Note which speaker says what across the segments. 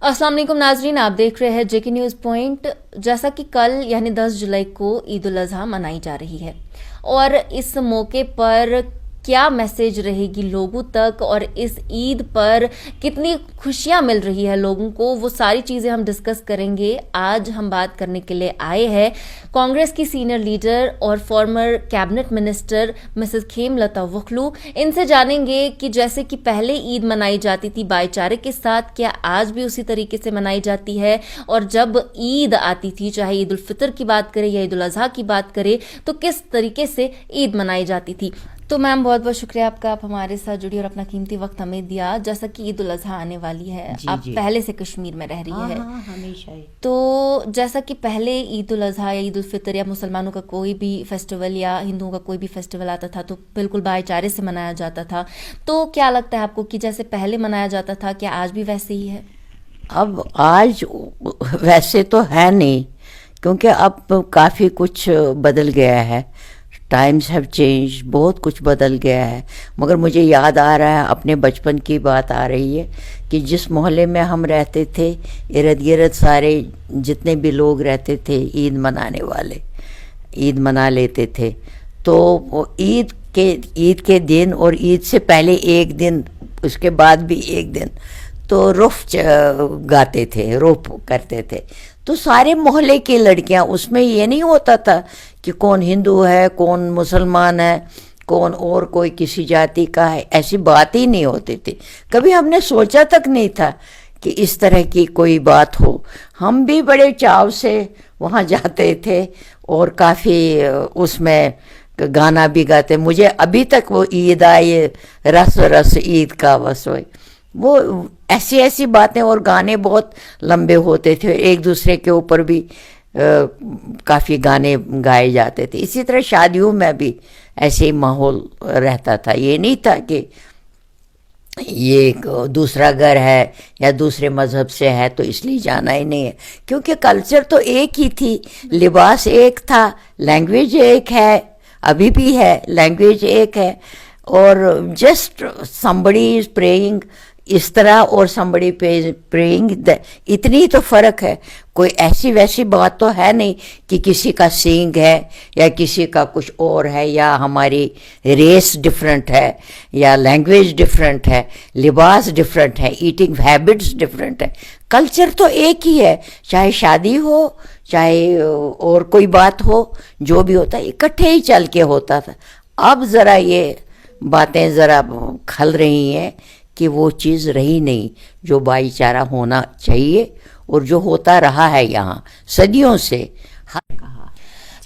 Speaker 1: अस्सलाम वालेकुम नाजरीन, आप देख रहे हैं जेके न्यूज़ पॉइंट। जैसा कि कल यानी 10 जुलाई को ईद उल अजहा मनाई जा रही है और इस मौके पर क्या मैसेज रहेगी लोगों तक और इस ईद पर कितनी खुशियां मिल रही है लोगों को, वो सारी चीज़ें हम डिस्कस करेंगे। आज हम बात करने के लिए आए हैं कांग्रेस की सीनियर लीडर और former cabinet minister Mrs Khemlata Wakhloo. इनसे जानेंगे कि जैसे कि पहले ईद मनाई जाती थी भाईचारे के साथ, क्या आज भी उसी तरीके से मनाई जाती है? और जब ईद आती थी, चाहे ईद उल फितर की बात करें या ईद उल अजहा की बात करें, तो किस तरीके से ईद मनाई जाती थी? तो मैम बहुत बहुत शुक्रिया आपका, आप हमारे साथ जुड़ी और अपना कीमती वक्त हमें दिया। जैसा कि ईद उल अजहा आने वाली है, आप पहले से कश्मीर में रह रही है,
Speaker 2: हमेशा ही।
Speaker 1: तो जैसा कि पहले ईद उल अजहा या ईद उल फितर या मुसलमानों का कोई भी फेस्टिवल या हिंदुओं का कोई भी फेस्टिवल आता था तो बिल्कुल भाईचारे से मनाया जाता था। तो क्या लगता है आपको कि जैसे पहले मनाया जाता था, क्या आज भी वैसे ही है?
Speaker 2: अब आज वैसे तो है नहीं, क्योंकि अब काफ़ी कुछ बदल गया है। टाइम्स हैव चेंज, बहुत कुछ बदल गया है। मगर मुझे याद आ रहा है, अपने बचपन की बात आ रही है कि जिस मोहल्ले में हम रहते थे, इर्द गिर्द सारे जितने भी लोग रहते थे ईद मनाने वाले, ईद मना लेते थे। तो ईद के दिन और ईद से पहले एक दिन, उसके बाद भी एक दिन तो रुफ गाते थे, रोफ करते थे। तो सारे मोहल्ले की लड़कियां, उसमें ये नहीं होता था कि कौन हिंदू है, कौन मुसलमान है, कौन और कोई किसी जाति का है, ऐसी बात ही नहीं होती थी। कभी हमने सोचा तक नहीं था कि इस तरह की कोई बात हो। हम भी बड़े चाव से वहाँ जाते थे और काफ़ी उसमें गाना भी गाते। मुझे अभी तक वो ईद आए रस रस ईद का बस वो ऐसी ऐसी बातें और गाने बहुत लंबे होते थे, एक दूसरे के ऊपर भी काफ़ी गाने गाए जाते थे। इसी तरह शादियों में भी ऐसे ही माहौल रहता था। ये नहीं था कि ये दूसरा घर है या दूसरे मज़हब से है तो इसलिए जाना ही नहीं है, क्योंकि कल्चर तो एक ही थी, लिबास एक था, लैंग्वेज एक है, अभी भी है, लैंग्वेज एक है। और जस्ट somebody is प्रेइंग इस तरह और somebody प्रेइंग, इतनी तो फ़र्क है। कोई ऐसी वैसी बात तो है नहीं कि किसी का सींग है या किसी का कुछ और है, या हमारी रेस डिफरेंट है या लैंग्वेज डिफरेंट है, लिबास डिफरेंट है, ईटिंग हैबिट्स डिफरेंट है। कल्चर तो एक ही है, चाहे शादी हो चाहे और कोई बात हो, जो भी होता है इकट्ठे ही चल के होता था। अब ज़रा ये बातें ज़रा खल रही हैं कि वो चीज़ रही नहीं जो भाईचारा होना चाहिए और जो होता रहा है यहाँ सदियों से।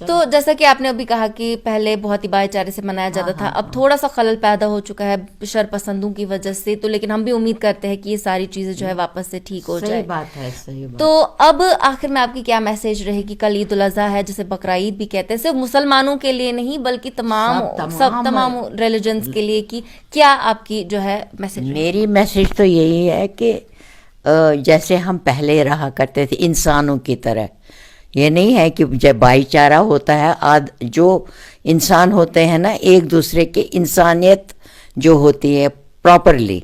Speaker 1: तो जैसा कि आपने अभी कहा कि पहले बहुत ही भाईचारे से मनाया जाता था, अब थोड़ा सा खलल पैदा हो चुका है शरपसंदों की वजह से, तो लेकिन हम भी उम्मीद करते हैं कि ये सारी चीजें जो है वापस से ठीक हो जाए।
Speaker 2: सही बात है, सही बात।
Speaker 1: तो अब आखिर में आपकी क्या मैसेज रहेगी? कल ईद उल अजहा है, जिसे बकरा ईद भी कहते हैं, सिर्फ मुसलमानों के लिए नहीं बल्कि तमाम रिलीजन्स के लिए, कि क्या आपकी जो है मैसेज? मेरी
Speaker 2: मैसेज तो यही है कि जैसे हम पहले रहा करते थे इंसानों की तरह, ये नहीं है कि जब भाईचारा होता है, जो इंसान होते हैं ना, एक दूसरे की इंसानियत जो होती है प्रॉपरली,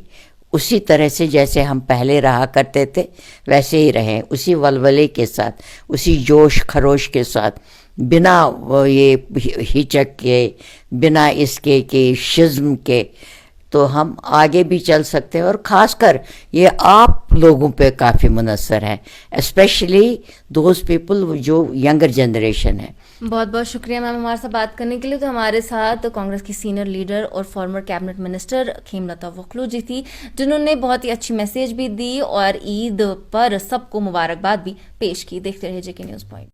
Speaker 2: उसी तरह से जैसे हम पहले रहा करते थे वैसे ही रहें, उसी वलवले के साथ, उसी जोश खरोश के साथ, बिना ये हिचक के, बिना इसके कि शिज़्म के, तो हम आगे भी चल सकते हैं। और ख़ासकर ये आप लोगों पे काफ़ी मुनस्सर है, स्पेशली दोज पीपल जो यंगर जनरेशन है।
Speaker 1: बहुत बहुत शुक्रिया मैम हमारे साथ बात करने के लिए। तो हमारे साथ कांग्रेस की सीनियर लीडर और फॉर्मर कैबिनेट मिनिस्टर खेमलता वकलू जी थी, जिन्होंने बहुत ही अच्छी मैसेज भी दी और ईद पर सबको मुबारकबाद भी पेश की। देखते रहिए जेके न्यूज़ पॉइंट।